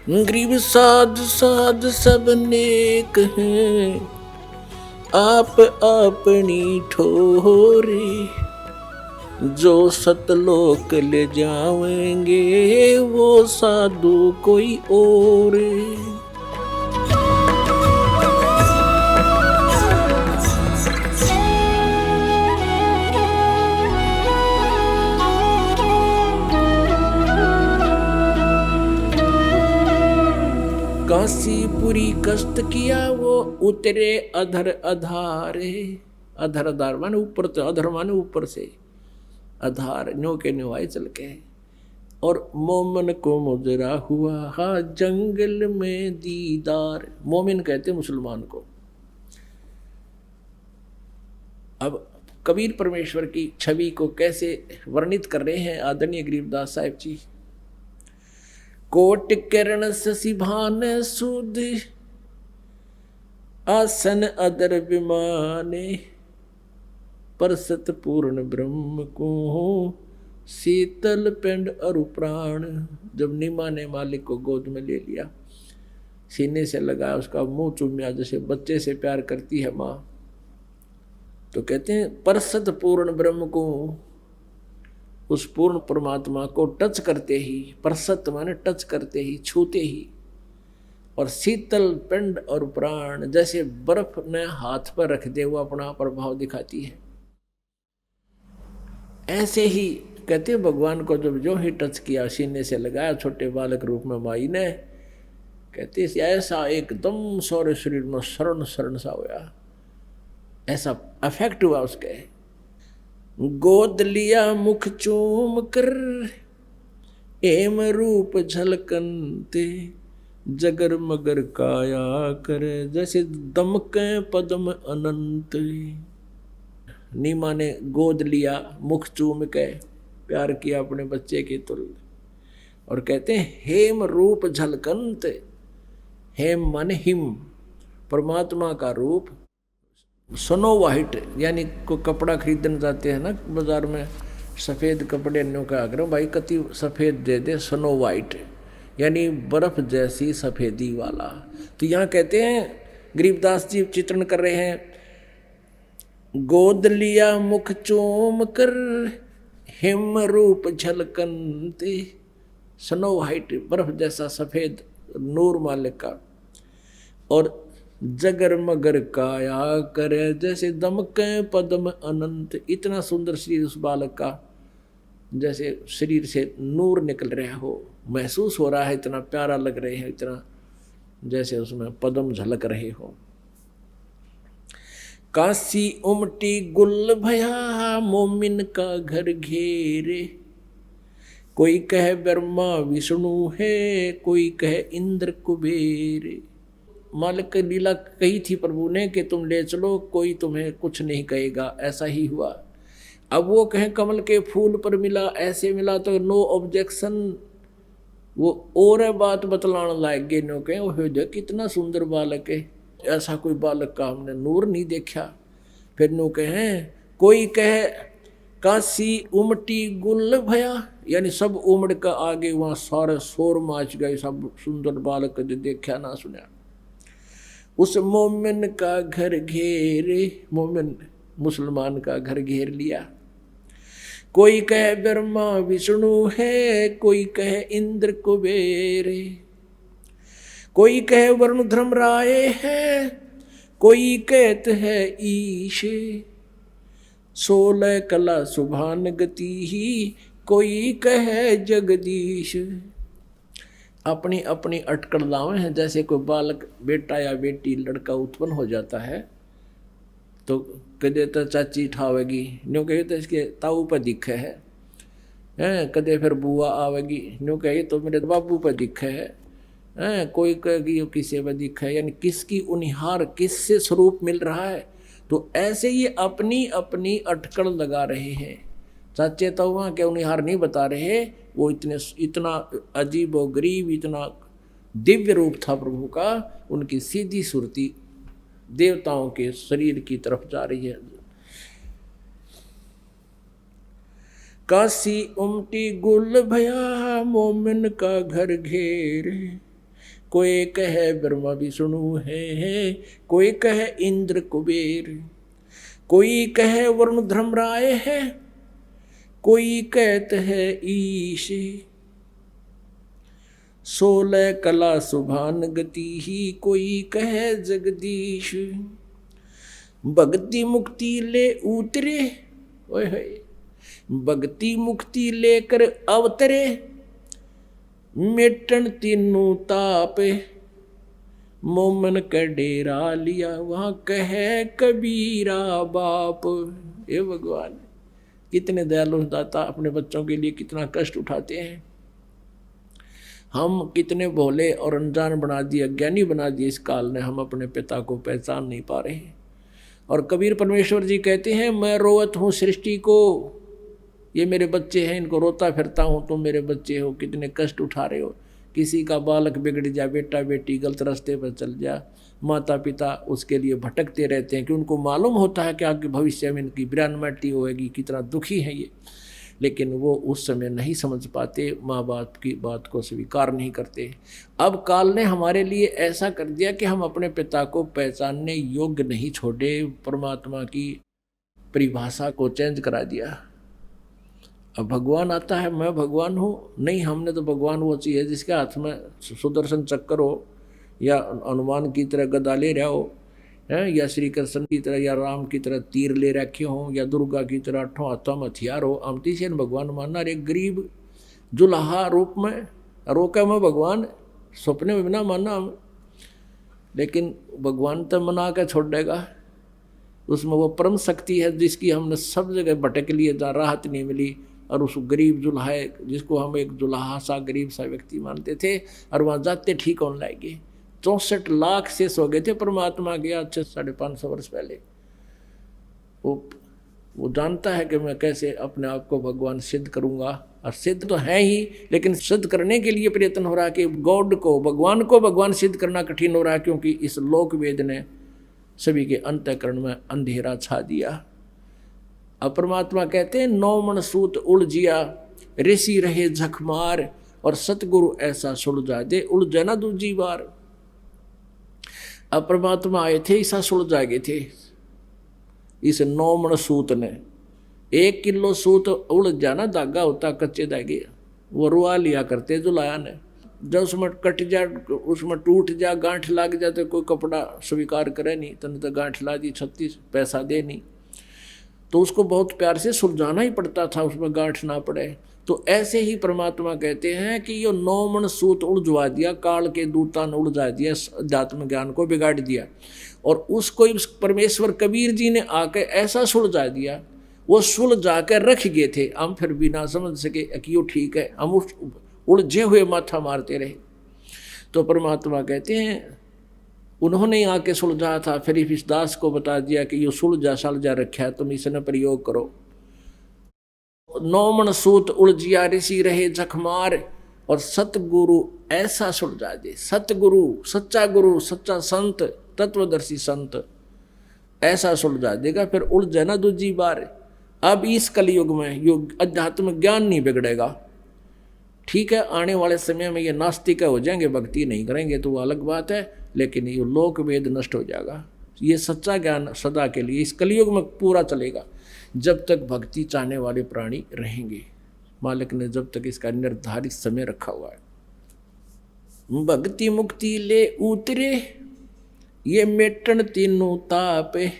गरीब साध साध सब नेक हैं, आप अपनी ठोरी। जो सतलोक ले जाएंगे वो साधु कोई और। काशीपुरी कष्ट किया वो उतरे अधर अधारे। अधर अधार माने ऊपर से, अधर माने ऊपर से, आधार न्यो के न्यो आए चल के। और मोमन को मुजरा हुआ हा जंगल में दीदार। मोमिन कहते मुसलमान को। अब कबीर परमेश्वर की छवि को कैसे वर्णित कर रहे हैं आदरणीय गरीबदास साहिब जी। कोट किरण शशि भान सुध आसन अदर विमाने। परसत पूर्ण ब्रह्म को शीतल पिंड अरु प्राण। जब नीमा ने मालिक को गोद में ले लिया, सीने से लगाया, उसका मुंह चूमिया जैसे बच्चे से प्यार करती है माँ, तो कहते हैं परसत पूर्ण ब्रह्म को, उस पूर्ण परमात्मा को टच करते ही, परसत माने टच करते ही, छूते ही, और शीतल पिंड और प्राण जैसे बर्फ ने हाथ पर रख दे वो अपना प्रभाव दिखाती है। ऐसे ही कहते हैं भगवान को जब जो ही टच किया, सीने से लगाया छोटे बालक रूप में माई ने, कहते ऐसा एकदम सारे शरीर में शरण शरण सा हुआ, ऐसा अफेक्ट हुआ उसके। गोद लिया मुख चूम कर एम रूप झलकनते। जगर मगर काया करे जैसे दमके पद्म अनंत। नीमा ने गोद लिया, मुख चूम के प्यार किया अपने बच्चे के तुल्य, और कहते हैं हेम रूप झलकंत। हेम माने हिम, परमात्मा का रूप। स्नो वाइट, यानी को कपड़ा खरीदने जाते हैं ना बाजार में, सफ़ेद कपड़े न्यों का आग्रह भाई कति सफ़ेद दे दे, स्नो वाइट यानी बर्फ जैसी सफ़ेदी वाला। तो यहाँ कहते हैं गरीबदास जी चित्रण कर रहे हैं, गोद लिया मुख चूम कर हिम रूप झलकनते। स्नो वाइट, बर्फ जैसा सफ़ेद नूर मालिक का, और जगर मगर काया करे जैसे दमके पद्म अनंत। इतना सुंदर शरीर उस बालक का, जैसे शरीर से नूर निकल रहा हो, महसूस हो रहा है, इतना प्यारा लग रहे हैं, इतना जैसे उसमें पद्म झलक रहे हो। काशी उमटी गुल भया मोमिन का घर घेरे। कोई कहे ब्रह्मा विष्णु है, कोई कहे इंद्र कुबेर। मालिक की लीला कही थी प्रभु ने कि तुम ले चलो, कोई तुम्हें कुछ नहीं कहेगा, ऐसा ही हुआ। अब वो कहें कमल के फूल पर मिला, ऐसे मिला, तो नो ऑब्जेक्शन। वो और बात बतलाने लायक गे, नो कहें वो देख कितना सुंदर बालक है, ऐसा कोई बालक का हमने नूर नहीं देखा। फिर नो कहें कोई कहे काशी उमटी गुल भया, यानी सब उमड़ का आगे वहाँ सारे शोर माच गए, सब सुंदर बालक जो देखा ना सुना। उस मोमिन का घर घेरे, मोमिन मुसलमान का घर घेर लिया। कोई कहे ब्रह्मा विष्णु है, कोई कहे इंद्र कुबेर। कोई कहे वरुण धर्मराय है, कोई कहते है ईश। 16 कला सुभान गति ही, कोई कहे जगदीश। अपनी अपनी अटकड़लाएं हैं। जैसे कोई बालक बेटा या बेटी लड़का उत्पन्न हो जाता है तो कदे तो चाची ठावेगी, न्यू कहे तो इसके ताऊ पर दिखे है, कदे फिर बुआ आवेगी, न्यू कहे तो मेरे बाबू पर दिखे है, कोई कहेगी किसी पर दिखे, यानी किसकी उनिहार किससे स्वरूप मिल रहा है। तो ऐसे ये अपनी अपनी अटकड़ लगा रहे हैं। चाचे ताऊआ के उनिहार नहीं बता रहे, वो इतना अजीब व गरीब, इतना दिव्य रूप था प्रभु का, उनकी सीधी सुरती देवताओं के शरीर की तरफ जा रही है। काशी उमटी गुल भया मोमिन का घर घेर। कोई कहे ब्रह्मा विष्णु है, कोई कहे इंद्र कुबेर, कोई कहे वरुण धर्मराय है, कोई कहते है ईश। 16 कला सुभान गति ही, कोई कहे जगदीश। भक्ति मुक्ति ले उतरे, ओए होए, भक्ति मुक्ति लेकर अवतरे, मेटन तीनों ताप, मोमन का डेरा लिया, वहां कहे कबीरा बाप। ये भगवान कितने दयालु दाता, अपने बच्चों के लिए कितना कष्ट उठाते हैं। हम कितने भोले और अनजान बना दिए, अज्ञानी बना दिए इस काल ने, हम अपने पिता को पहचान नहीं पा रहे। और कबीर परमेश्वर जी कहते हैं, मैं रोवत हूँ सृष्टि को, ये मेरे बच्चे हैं, इनको रोता फिरता हूँ, तुम मेरे बच्चे हो, कितने कष्ट उठा रहे हो। किसी का बालक बिगड़ जा, बेटा बेटी गलत रास्ते पर चल जा, माता पिता उसके लिए भटकते रहते हैं कि उनको मालूम होता है कि आगे भविष्य में इनकी बिरानमटी होएगी, कितना दुखी है ये, लेकिन वो उस समय नहीं समझ पाते, माँ बाप की बात को स्वीकार नहीं करते। अब काल ने हमारे लिए ऐसा कर दिया कि हम अपने पिता को पहचानने योग्य नहीं छोड़े, परमात्मा की परिभाषा को चेंज करा दिया। अब भगवान आता है, मैं भगवान हूँ, नहीं, हमने तो भगवान वो चीज़ है जिसके हाथ में सुदर्शन चक्कर हो, या हनुमान की तरह गदा ले रहा हो, है, या श्री कृष्ण की तरह या राम की तरह तीर ले रखे हों, या दुर्गा की तरह 8 हाथों में हथियार हो। हम तीसरे भगवान मानना, एक गरीब जुलाहा रूप में रोका में भगवान, सपने में बिना मानना हम, लेकिन भगवान तो मना के छोड़ देगा। उसमें वो परम शक्ति है जिसकी हमने सब जगह भटक लिए, जहाँ राहत नहीं मिली, और उस गरीब जुल्हा जिसको हम एक जुल्हा सा गरीब सा व्यक्ति मानते थे, और वहाँ जाते ठीक होने लागे। 64 लाख शेष हो गए थे परमात्मा के आज से 550 वर्ष पहले। वो जानता है कि मैं कैसे अपने आप को भगवान सिद्ध करूंगा, और सिद्ध तो है ही, लेकिन सिद्ध करने के लिए प्रयत्न हो रहा है कि गॉड को भगवान सिद्ध करना कठिन हो रहा है, क्योंकि इस लोक वेद ने सभी के अंतःकरण में अंधेरा छा दिया। अब परमात्मा कहते हैं, 9 मन सूत उलझिया, ऋषि रहे झकमार, और सतगुरु ऐसा सुलझा दे, उलझा ना दूजी बार। अब परमात्मा आए थे, ऐसा सुलझा गए थे इस 9 मन सूत ने। 1 किलो सूत उलझ जाना, धागा होता कच्चे धागे, वो रुआ लिया करते जुलाया ने। जब उसमें कट जा, उसमें टूट जा, गांठ लग जा, तो कोई कपड़ा स्वीकार करे नहीं, तने तो गांठ ला दी 36 पैसा दे नहीं, तो उसको बहुत प्यार से सुलझाना ही पड़ता था, उसमें गांठ ना पड़े। तो ऐसे ही परमात्मा कहते हैं कि ये 9 मन सूत उलझवा दिया, काल के दूता ने उलझा दिया, अध्यात्म ज्ञान को बिगाड़ दिया। और उसको परमेश्वर कबीर जी ने आकर ऐसा सुलझा दिया, वो सुलझा कर रख गए थे, हम फिर भी ना समझ सके कि यो ठीक है, हम उस उलझे हुए माथा मारते रहे। तो परमात्मा कहते हैं, उन्होंने आके सुलझा था, फिर इस दास को बता दिया कि ये सुलझा रखा है, तुम इसने प्रयोग करो। 9 मन सूत उलझिया, ऋषि रहे झकमार, और सतगुरु ऐसा सुलझा दे। सतगुरु, सच्चा गुरु, सच्चा संत, तत्वदर्शी संत ऐसा सुलझा देगा, फिर उलझे ना दूजी बार। अब इस कलयुग में योग अध्यात्म ज्ञान नहीं बिगड़ेगा, ठीक है। आने वाले समय में ये नास्तिक हो जाएंगे, भक्ति नहीं करेंगे तो वो अलग बात है, लेकिन ये लोक वेद नष्ट हो जाएगा। ये सच्चा ज्ञान सदा के लिए इस कलयुग में पूरा चलेगा, जब तक भक्ति चाहने वाले प्राणी रहेंगे। मालिक ने जब तक इसका निर्धारित समय रखा हुआ है। भक्ति मुक्ति ले उतरे, ये मेटन तीनों ताप है।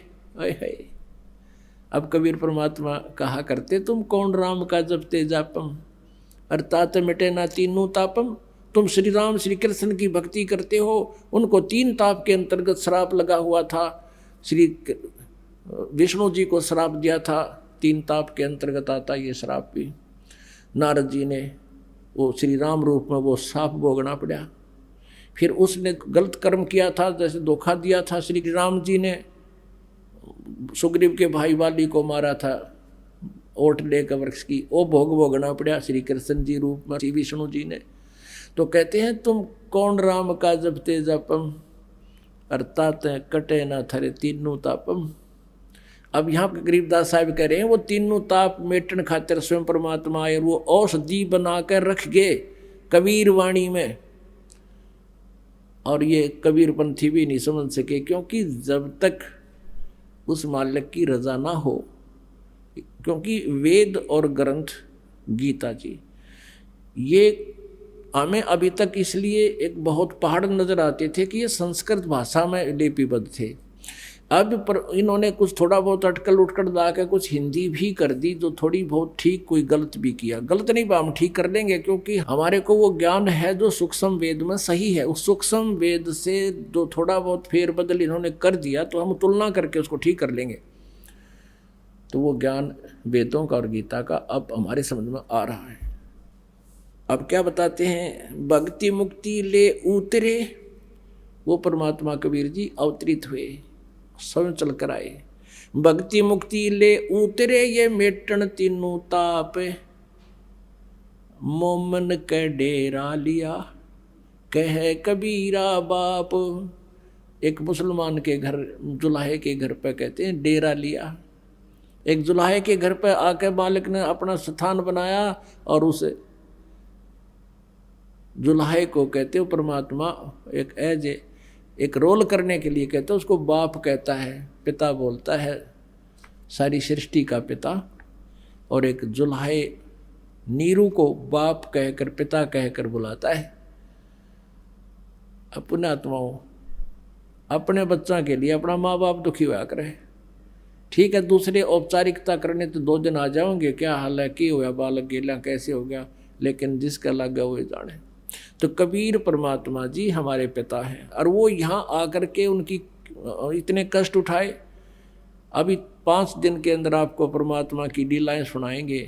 अब कबीर परमात्मा कहा करते, तुम कौन राम का जपते जापम, अर्थात मिटे ना तीनों तापम। तुम श्री राम श्री कृष्ण की भक्ति करते हो, उनको 3 ताप के अंतर्गत श्राप लगा हुआ था। श्री विष्णु जी को श्राप दिया था, 3 ताप के अंतर्गत आता ये श्राप भी। नारद जी ने वो श्री राम रूप में वो श्राप भोगना पड़ा। फिर उसने गलत कर्म किया था, जैसे धोखा दिया था श्री राम जी ने, सुग्रीव के भाई वाली को मारा था ओट लेकर वृक्ष की, वो भोग भोगना पड़ा श्री कृष्ण जी रूप में श्री विष्णु जी ने। तो कहते हैं, तुम कौन राम का जपते जपम, अर्थात कटे ना थरे तीनों तापम। अब यहाँ पे गरीबदास साहब कह रहे हैं, वो तीनों ताप मेटन खातिर स्वयं परमात्मा आए, वो औषधि बनाकर रख गए कबीर वाणी में। और ये कबीरपंथी भी नहीं समझ सके, क्योंकि जब तक उस मालिक की रजा ना हो, क्योंकि वेद और ग्रंथ गीता जी ये हमें अभी तक इसलिए एक बहुत पहाड़ नजर आते थे कि ये संस्कृत भाषा में लिपिबद्ध थे। अब पर इन्होंने कुछ थोड़ा बहुत अटकल उटकल ला के कुछ हिंदी भी कर दी, जो थोड़ी बहुत ठीक, कोई गलत भी किया। गलत नहीं, हम ठीक कर लेंगे, क्योंकि हमारे को वो ज्ञान है जो सूक्ष्म वेद में सही है। उस सूक्ष्म वेद से जो थोड़ा बहुत फेरबदल इन्होंने कर दिया, तो हम तुलना करके उसको ठीक कर लेंगे। तो वो ज्ञान वेदों का और गीता का अब हमारे समझ में आ रहा है। अब क्या बताते हैं, भक्ति मुक्ति ले उतरे, वो परमात्मा कबीर जी अवतरित हुए, स्वयं चल कर आए। भक्ति मुक्ति ले उतरे ये मेटन तीनों ताप, मोमन के डेरा लिया कह कबीरा बाप। एक मुसलमान के घर, जुलाहे के घर पे कहते हैं डेरा लिया। एक जुलाहे के घर पे आके मालिक ने अपना स्थान बनाया, और उसे जुलाहे को कहते हो परमात्मा एक रोल करने के लिए कहते हैं, उसको बाप कहता है, पिता बोलता है, सारी सृष्टि का पिता। और एक जुलाहे नीरू को बाप कहकर, पिता कहकर बुलाता है। अपने आत्माओं, अपने बच्चा के लिए अपना माँ बाप दुखी हुआ करे, ठीक है, दूसरे औपचारिकता करने तो 2 दिन आ जाओगे, क्या हाल है, की हुआ बालक गेला कैसे हो गया, लेकिन जिसका लग गया वो जाने। तो कबीर परमात्मा जी हमारे पिता हैं, और वो यहाँ आकर के उनकी इतने कष्ट उठाए। अभी 5 दिन के अंदर आपको परमात्मा की लीलाएं सुनाएंगे,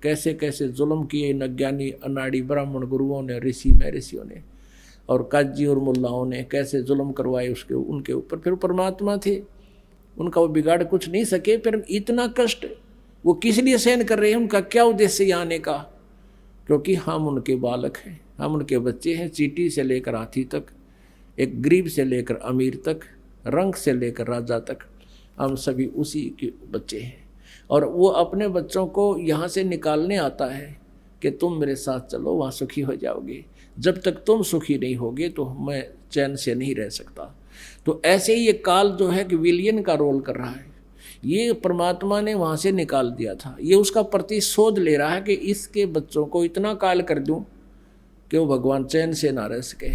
कैसे कैसे जुल्म किए इन अज्ञानी अनाड़ी ब्राह्मण गुरुओं ने, ऋषियों ने, और काजी और मुल्लाओं ने कैसे जुल्म करवाए उनके ऊपर। फिर परमात्मा थे, उनका वो बिगाड़ कुछ नहीं सके। फिर इतना कष्ट वो किस लिए सहन कर रहे हैं, उनका क्या उद्देश्य यहाँ आने का, क्योंकि हम उनके बालक हैं, हम उनके बच्चे हैं। चींटी से लेकर हाथी तक, एक गरीब से लेकर अमीर तक, रंग से लेकर राजा तक, हम सभी उसी के बच्चे हैं। और वो अपने बच्चों को यहाँ से निकालने आता है कि तुम मेरे साथ चलो, वहाँ सुखी हो जाओगे। जब तक तुम सुखी नहीं होगे तो मैं चैन से नहीं रह सकता। तो ऐसे ही ये काल जो है कि विलियन का रोल कर रहा है, ये परमात्मा ने वहाँ से निकाल दिया था। ये उसका प्रतिशोध ले रहा है कि इसके बच्चों को इतना काल कर दूं कि वो भगवान चैन से ना रह सके।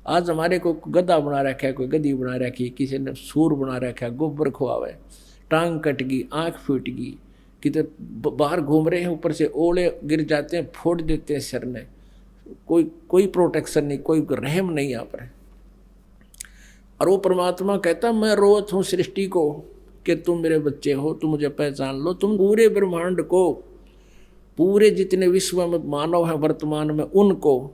आज हमारे को गधा बना रखा है, कोई गधी बना रखी, किसी ने सूर बना रखा है, गोबर खुआवे, टांग कट गई, आँख फूट गई, कितने बाहर घूम रहे हैं, ऊपर से ओले गिर जाते हैं, फोड़ देते हैं सिर ने, कोई प्रोटेक्शन नहीं, कोई रहम नहीं यहाँ पर। और वो परमात्मा कहता मैं रोवत हूँ सृष्टि को कि तुम मेरे बच्चे हो, तुम मुझे पहचान लो, तुम पूरे ब्रह्मांड को, पूरे जितने विश्व में मानव हैं वर्तमान में उनको,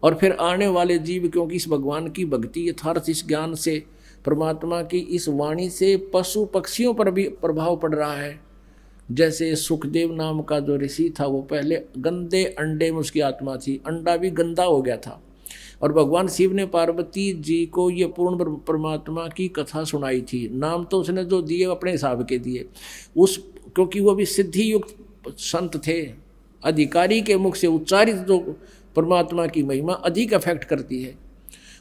और फिर आने वाले जीव, क्योंकि इस भगवान की भक्ति यथार्थ इस ज्ञान से, परमात्मा की इस वाणी से पशु पक्षियों पर भी प्रभाव पड़ रहा है। जैसे सुखदेव नाम का जो ऋषि था, वो पहले गंदे अंडे में उसकी आत्मा थी, अंडा भी गंदा हो गया था, और भगवान शिव ने पार्वती जी को ये पूर्ण परमात्मा की कथा सुनाई थी। नाम तो उसने जो दिए अपने हिसाब के दिए, क्योंकि वो भी सिद्धि युक्त संत थे, अधिकारी के मुख से उच्चारित जो परमात्मा की महिमा अधिक अफेक्ट करती है।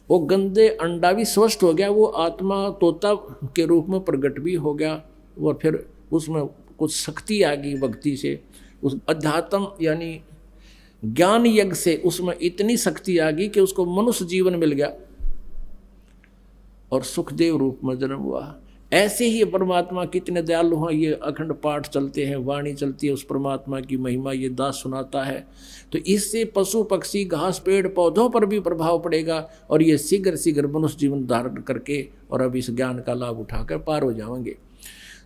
वो गंदे अंडा भी स्वस्थ हो गया, वो आत्मा तोता के रूप में प्रकट भी हो गया, और फिर उसमें कुछ शक्ति आ गई भक्ति से, उस अध्यात्म यानी ज्ञान यज्ञ से उसमें इतनी शक्ति आ गई कि उसको मनुष्य जीवन मिल गया और सुखदेव रूप में जन्म हुआ। ऐसे ही परमात्मा कितने दयालु हैं, ये अखंड पाठ चलते हैं, वाणी चलती है, उस परमात्मा की महिमा ये दास सुनाता है। तो इससे पशु पक्षी घास पेड़ पौधों पर भी प्रभाव पड़ेगा, और ये शीघ्र मनुष्य जीवन धारण करके और अब इस ज्ञान का लाभ उठाकर पार हो जाएंगे।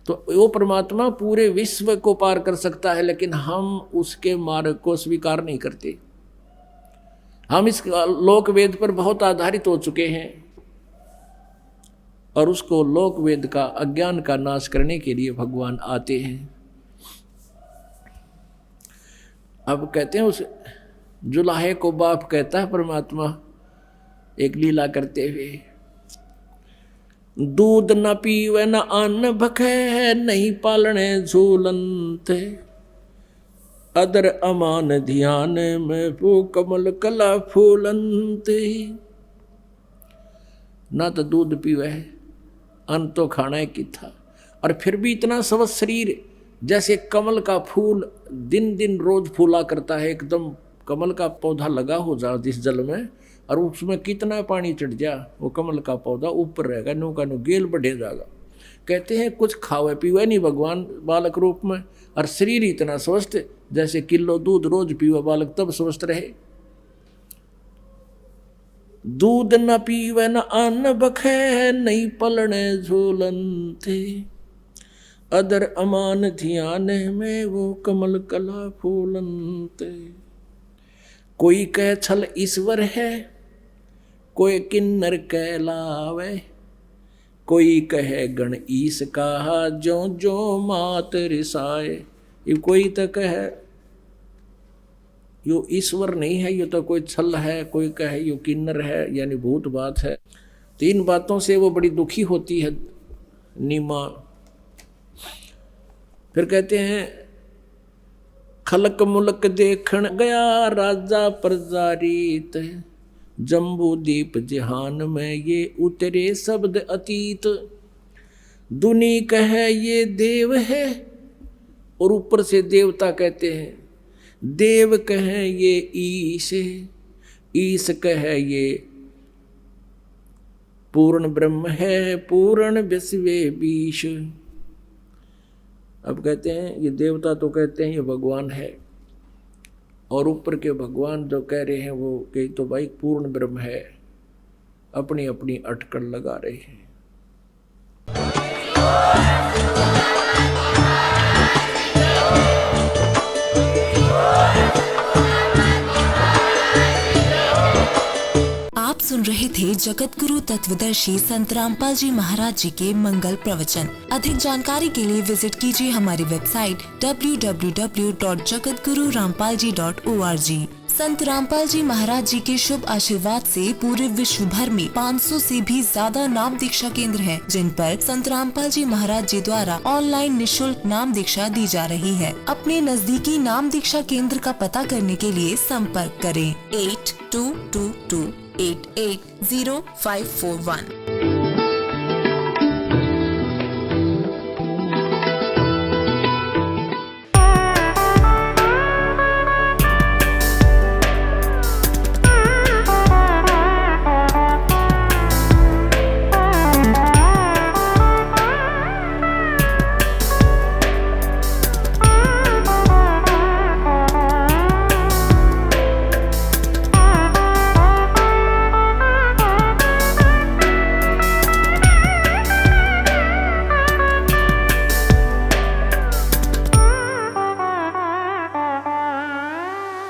तो वो परमात्मा पूरे विश्व को पार कर सकता है, लेकिन हम उसके मार्ग को स्वीकार नहीं करते। हम इस लोक वेद पर बहुत आधारित हो चुके हैं, और उसको लोक वेद का अज्ञान का नाश करने के लिए भगवान आते हैं। अब कहते हैं उस जुलाहे को बाप कहता है परमात्मा एक लीला करते हुए, दूध न पीवे न अन्न भखे, नहीं पालने झूलंत, अदर अमान ध्यान में वो कमल कला फूलंत। ना तो दूध पीवे, अन्न तो खाना है कि था, और फिर भी इतना स्वस्थ शरीर, जैसे कमल का फूल दिन दिन रोज फूला करता है। एकदम कमल का पौधा लगा हो जा जिस जल में, और उसमें कितना पानी चढ़ जा, वो कमल का पौधा ऊपर रहेगा, नो का नो गेल बढ़े जाएगा। कहते हैं कुछ खावे पीवे नहीं भगवान बालक रूप में, और शरीर इतना स्वस्थ, जैसे किलो दूध रोज पीवे बालक तब स्वस्थ रहे। दूध न पीवे न अन्न बखे, नहीं पलने झूलन थे, अदर अमान ध्यान में वो कमल कला फूलन थे। कोई कह छल ईश्वर है, कोई किन्नर कहलावे, कोई कहे गण ईस कहा, जो जो मात रिसाए। ये कोई तो कहे यो ईश्वर नहीं है, ये तो कोई छल है, कोई कहे यो किन्नर है, यानी भूत बात है। तीन बातों से वो बड़ी दुखी होती है नीमा। फिर कहते हैं खलक मुलक देखण गया राजा प्रजारीत, जम्बू दीप जहान में ये उतरे शब्द अतीत। दुनी कहे ये देव है, और ऊपर से देवता कहते हैं, देव कहे ये ईश है, ईश कहे ये पूर्ण ब्रह्म है, पूर्ण विश्वे बीश। अब कहते हैं ये देवता तो कहते हैं ये भगवान है, और ऊपर के भगवान जो कह रहे हैं वो कह तो भाई पूर्ण ब्रह्म है, अपनी अपनी अटकल लगा रहे हैं। आप सुन रहे थे जगत गुरु तत्वदर्शी संत रामपाल जी महाराज जी के मंगल प्रवचन। अधिक जानकारी के लिए विजिट कीजिए हमारी वेबसाइट www.jagatgururampalji.org। संत रामपाल जी महाराज जी के शुभ आशीर्वाद से पूरे विश्व भर में 500 से भी ज्यादा नाम दीक्षा केंद्र हैं, जिन पर संत रामपाल जी महाराज जी द्वारा ऑनलाइन निशुल्क नाम दीक्षा दी जा रही है। अपने नजदीकी नाम दीक्षा केंद्र का पता करने के लिए संपर्क करें 8222880541।